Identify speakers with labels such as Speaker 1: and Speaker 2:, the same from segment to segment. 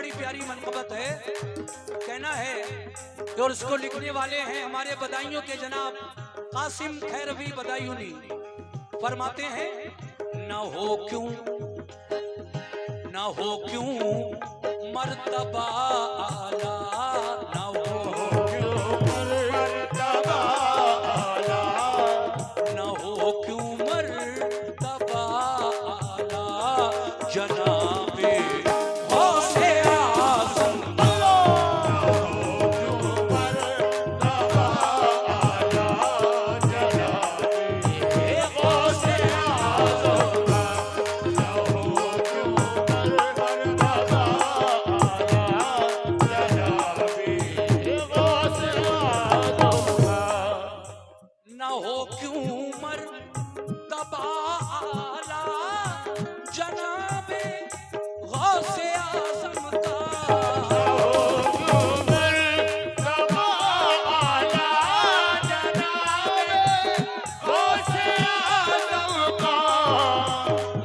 Speaker 1: बड़ी प्यारी मनक़बत है। कहना है कि और इसको लिखने वाले हैं हमारे बदायूं के जनाब कासिम खैरवी बदायूनी। फरमाते हैं न हो क्यों मर्तबा आला, न हो क्यों मर्तबा आला, न हो क्यों मर्तबा आला जनाबे गौसे आज़म,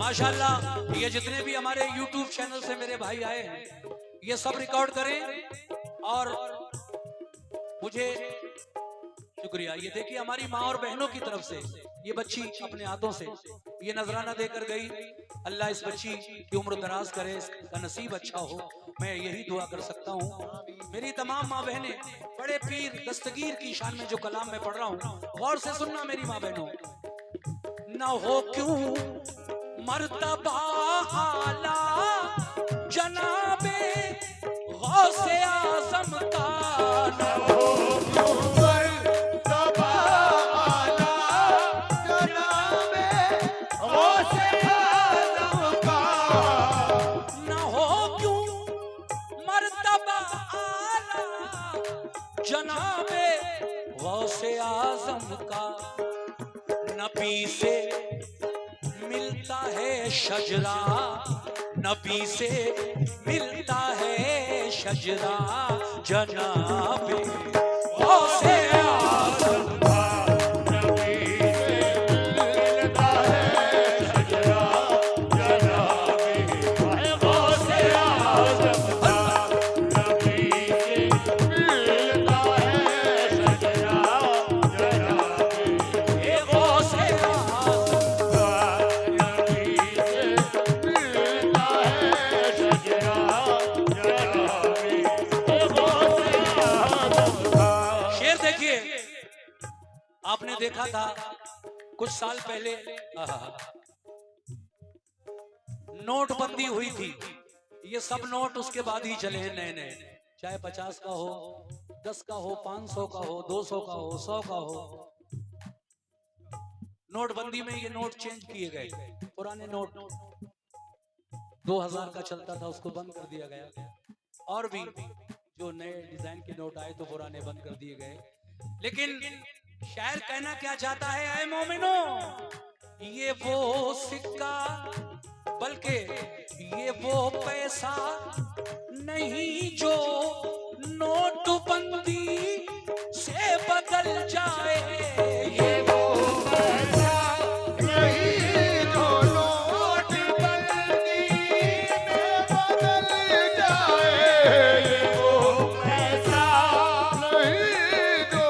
Speaker 1: माशाल्लाह। ये जितने भी हमारे YouTube चैनल से मेरे भाई आए हैं ये सब रिकॉर्ड करें और मुझे शुक्रिया। ये देखिए हमारी माँ और बहनों की तरफ से ये बच्ची अपने हाथों से ये नजराना देकर गई। अल्लाह इस बच्ची की उम्र दराज करे, इसका नसीब अच्छा हो, मैं यही दुआ कर सकता हूँ। मेरी तमाम माँ बहनें बड़े पीर दस्तगीर की शान में जो कलाम मैं पढ़ रहा हूँ गौर से सुनना मेरी माँ बहनों। न हो क्यों मर्तबा आला जनाबे गौसे आज़म का, न हो क्यों मर्तबा आला जनाबे गौसे आज़म का, न हो क्यों मर्तबा आला जनाबे गौसे आज़म का। नबी से मिलता है शजरा, नबी से मिलता है शजरा जनाबे गौसे आज़म का, नबी से मिलता है शजरा जनाबे गौसे आज़म का, नबी से मिलता है शजरा जनाबे गौसे आपने देखा था कुछ साल पहले नोटबंदी हुई थी। ये सब नोट उसके बाद ही चले हैं नए नए, चाहे 50 का हो, 10 का हो, 500 का हो, 200 का हो, 100 का हो। नोटबंदी में ये नोट चेंज किए गए। पुराने नोट 2000 का चलता था उसको बंद कर दिया गया, और भी जो नए डिजाइन के नोट आए तो पुराने बंद कर दिए गए। लेकिन शायर कहना क्या चाहता है, ऐ मोमिनो ये वो सिक्का बल्कि ये वो पैसा नहीं जो नोटबंदी से बदल जाए, ये वो पैसा नहीं जो नोटबंदी में बदल जाए, ये वो पैसा नहीं जो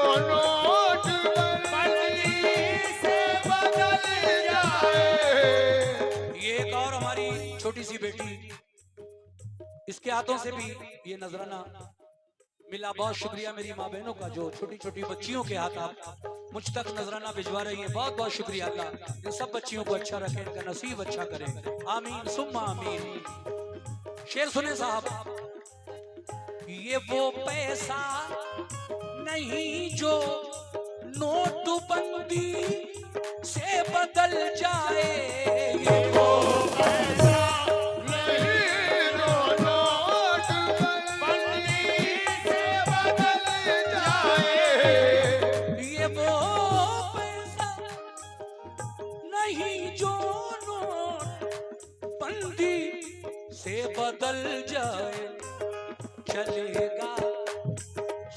Speaker 1: छोटी सी बेटी इसके हाथों से भी ये नजराना मिला। बहुत शुक्रिया मेरी माँ बहनों का जो छोटी छोटी बच्चियों के हाथ आप मुझ तक नजराना भिजवा रही है। बहुत बहुत शुक्रिया। अल्लाह इन सब बच्चियों को अच्छा रखे, इनका नसीब अच्छा करे, आमीन सुम्मा आमीन। शेर सुने साहब, ये वो पैसा नहीं जो नोटबंदी से बदल जाए, ये वो पैसा बदल जाए, चलेगा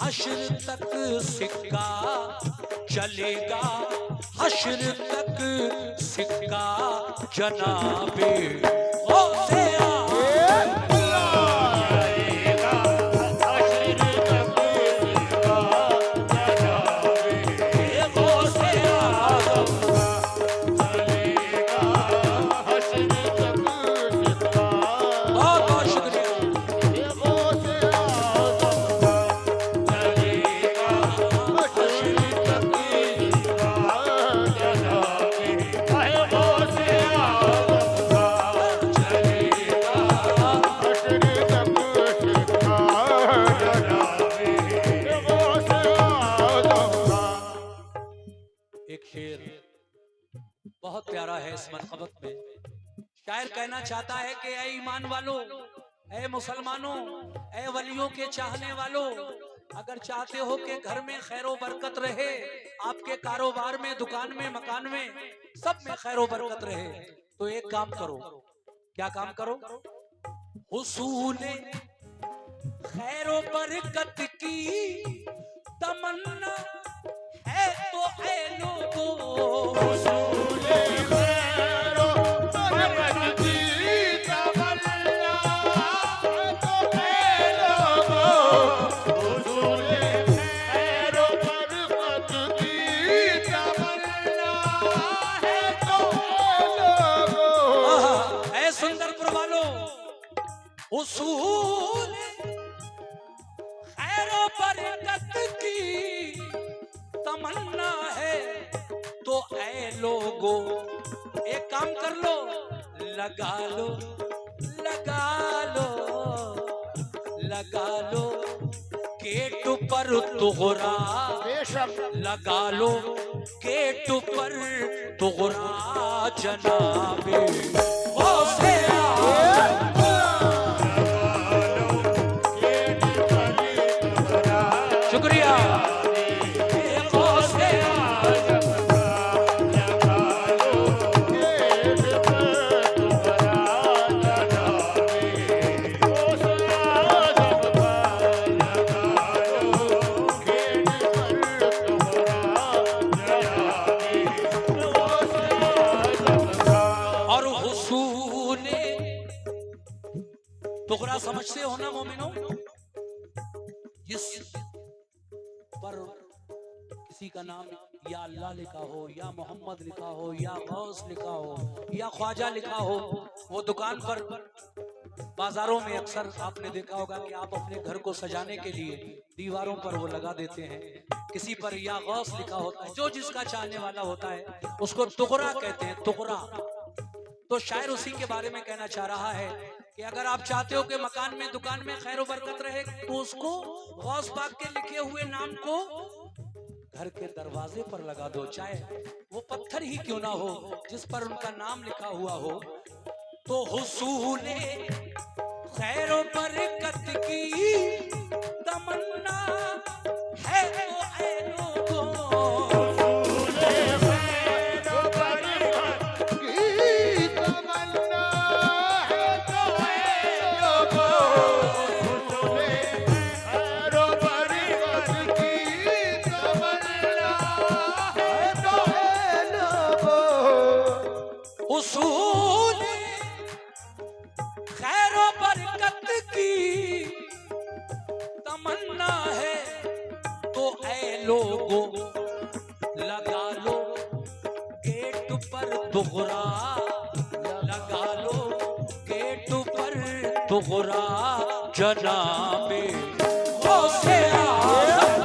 Speaker 1: हश्र तक सिक्का, चलेगा हश्र तक सिक्का जनाबे गौसे आज़म। मनकबत में। शायर कहना चाहता है कि ऐ ईमान वालों, ऐ मुसलमानों, ऐ वलियों के चाहने वालों, अगर चाहते हो कि घर में खैरो बरकत रहे, आपके कारोबार में, दुकान में, मकान में, सब में खैरो बरकत रहे, तो एक काम करो। क्या काम करो? हुसूले खैरो बरकत की तमन्ना है तो ऐ लोगों, हुसूले खैरो बरकत की तमन्ना है तो ऐ लोगों, हुसूले खैरो बरकत की तमन्ना है तो ऐ लोगों। ऐ सुंदरपुर वालों, हुसूल खैरो बरकत की तमन्ना है तो ऐ लोगो, एक काम कर लो, लगा लो, लगा लो, लगा लो गेट पर तुगरा, लगा लो गेट पर तुगरा जनाबे गौसे आज़म। शुक्रिया। और हुसूने तुगरा समझते हो ना मोमिनो? जिस पर किसी का नाम या अल्लाह लिखा हो, या मोहम्मद लिखा हो, या गौस लिखा हो, या ख्वाजा लिखा हो, वो दुकान पर, बाजारों में अक्सर आपने देखा होगा कि आप अपने घर को सजाने के लिए दीवारों पर वो लगा देते हैं। किसी पर या गौस लिखा होता है, जो जिसका चाहने वाला होता है उसको तुगरा कहते हैं, तुगरा। तो शायर उसी के बारे में कहना चाह रहा है कि अगर आप चाहते हो कि मकान में, दुकान में खैर बरकत रहे, तो उसको गौस पाक के लिखे हुए नाम को घर के दरवाजे पर लगा दो, चाहे वो पत्थर ही क्यों ना हो जिस पर उनका नाम लिखा हुआ हो। तो हुसूले खैर बरकत की तमन्ना है तो ऐ लोगों, उसूल खैरो बरकत की तमन्ना है तो ऐ लोगो, लगा लो गेट पर तुगरा, लगा लो गेट पर तुगरा जनाबे गौसे आज़म।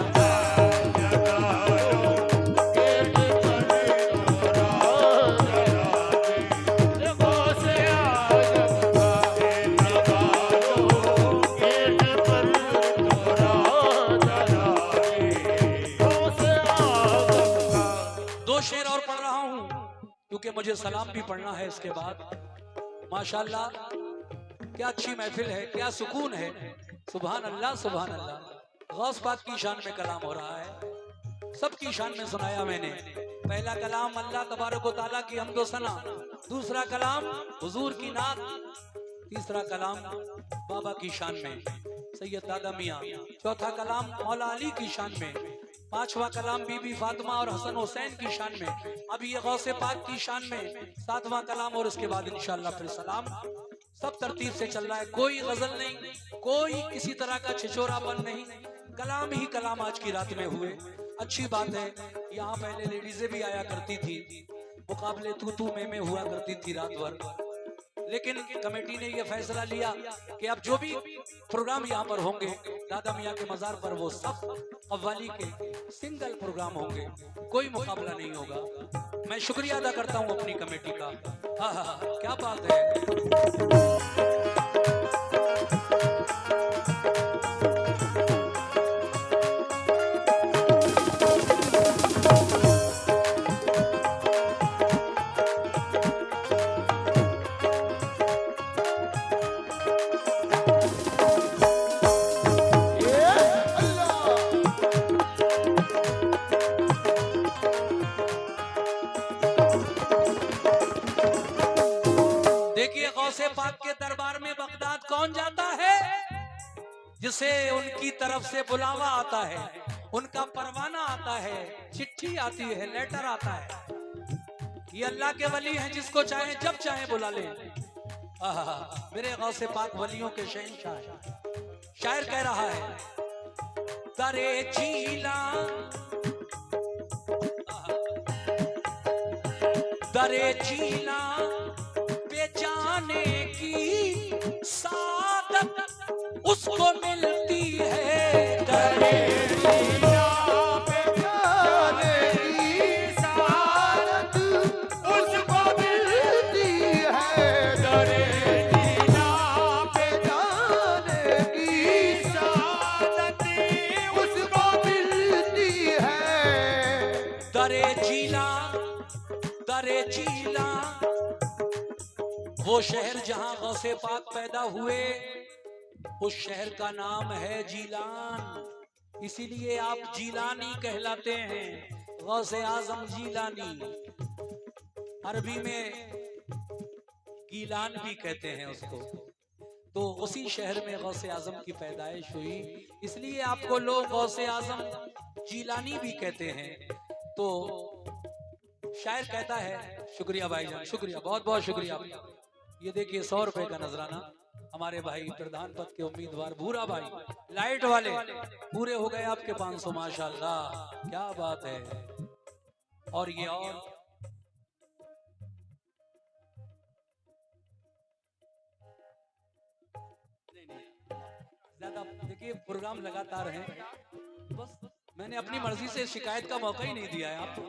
Speaker 1: शेर और पढ़ रहा हूं क्योंकि मुझे सलाम भी पढ़ना है इसके बाद। माशाल्लाह क्या अच्छी महफिल है, क्या सुकून है। सुभान अल्लाह, सुभान अल्लाह। गौस पाक की शान में कलाम हो रहा है, सबकी शान में सुनाया मैंने। पहला कलाम अल्लाह तबारक व तआला की हम्दो सना, दूसरा कलाम हुजूर की नात, तीसरा कलाम बाबा की शान में सैयद दादा मियां, चौथा कलाम मौला अली की शान में, पांचवा कलाम बीबी फातिमा और हसन हुसैन की शान में, अभी ये गौसे पाक की शान में सातवां कलाम, और उसके बाद इंशाअल्लाह फिर सलाम। सब तरतीब से चल रहा है, कोई गजल नहीं, कोई किसी तरह का छिछोरापन नहीं, कलाम ही कलाम आज की रात में हुए। अच्छी बात है, यहाँ पहले लेडीजें भी आया करती थी, मुकाबले तू में हुआ करती थी रात भर, लेकिन कमेटी ने यह फैसला लिया कि अब जो भी प्रोग्राम यहाँ पर होंगे दादा मियाँ के मजार पर, वो सब कव्वाली के सिंगल प्रोग्राम होंगे, कोई मुकाबला नहीं होगा। मैं शुक्रिया अदा करता हूँ अपनी कमेटी का। हाँ, क्या बात है। जिसे उनकी तरफ से बुलावा आता है, उनका परवाना आता है, चिट्ठी आती है, लेटर आता है। ये अल्लाह के वली हैं, जिसको चाहे जब चाहे बुला ले। मेरे गौसे पाक वलियों के शहंशाह। शायर कह रहा है, दरे जीला दरे जीला बेचाने की सादत उसको मिलती है। दरे जीला बेचाने की सादत उसको मिलती है। दरे जीला बेचाने की सादत उसको मिलती है। दरे जीला वो शहर जहां गौसे पाक पैदा हुए, उस शहर का नाम है जीलान। इसीलिए आप जीलानी कहलाते हैं, गौसे आजम जीलानी। अरबी में गीलान भी कहते हैं उसको। तो उसी शहर में गौसे आजम की पैदाइश हुई, इसलिए आपको लोग गौसे आजम जीलानी भी कहते हैं। तो शायर कहता है, शुक्रिया भाईजान, शुक्रिया, बहुत बहुत शुक्रिया। ये देखिए 100 रुपए का नजराना हमारे भाई प्रधान पद के उम्मीदवार भूरा भाई, लाइट वाले, पूरे हो गए आपके 500, माशाल्लाह, क्या बात है। और ये और ज्यादा देखिए, प्रोग्राम लगातार है, बस मैंने अपनी मर्जी से शिकायत का मौका ही नहीं दिया है आपको।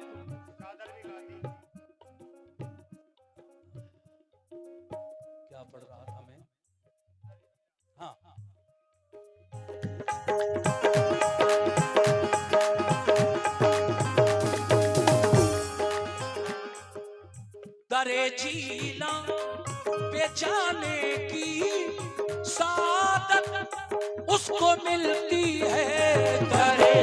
Speaker 1: क्या पढ़ रहा था मैं? हाँ, दरे जीला बेचाने की सादत उसको मिलती है। दरे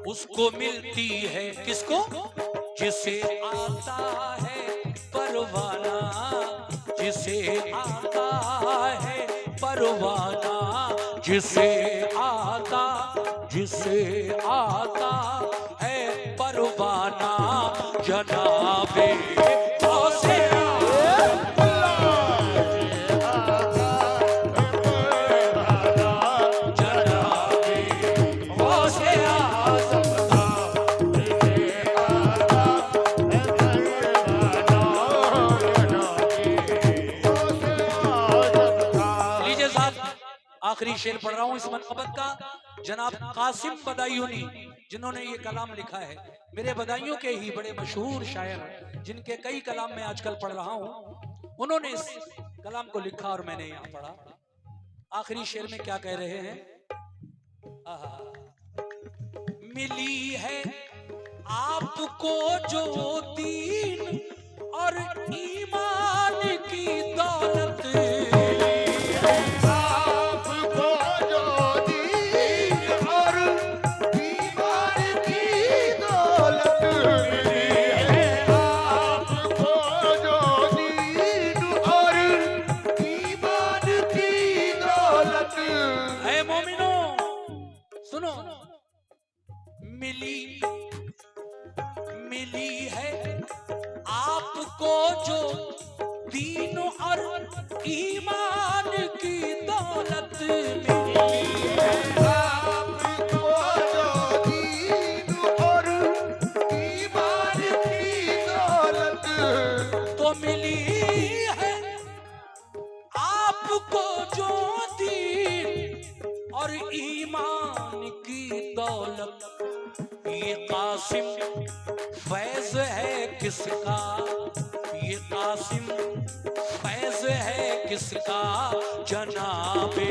Speaker 1: उसको मिलती है, किसको? जिसे आता है परवाना, जिसे आता है परवाना, जिसे आता है परवाना, जनाबे गौसे आखिरी शेर पढ़ रहा हूं इस मनक़बत का। जनाब कासिम बदायूनी, जिन्होंने ये कलाम लिखा है, मेरे बदायूं के ही बड़े मशहूर शायर, जिनके कई कलाम मैं आजकल पढ़ रहा हूं, उन्होंने इस कलाम को लिखा और मैंने यहाँ पढ़ा। आखिरी शेर में क्या कह रहे हैं? मिली है आपको जो दीन और ईमान की दौलत, मिली है आपको जो दीन और ईमान की दौलत, मिली है आपको जो दीन और ईमान की दौलत, तो मिली है आपको जो दीन और ईमान की दौलत। ये कासिम फैज है किसका, ये कासिम फैज है किसका, जनाबे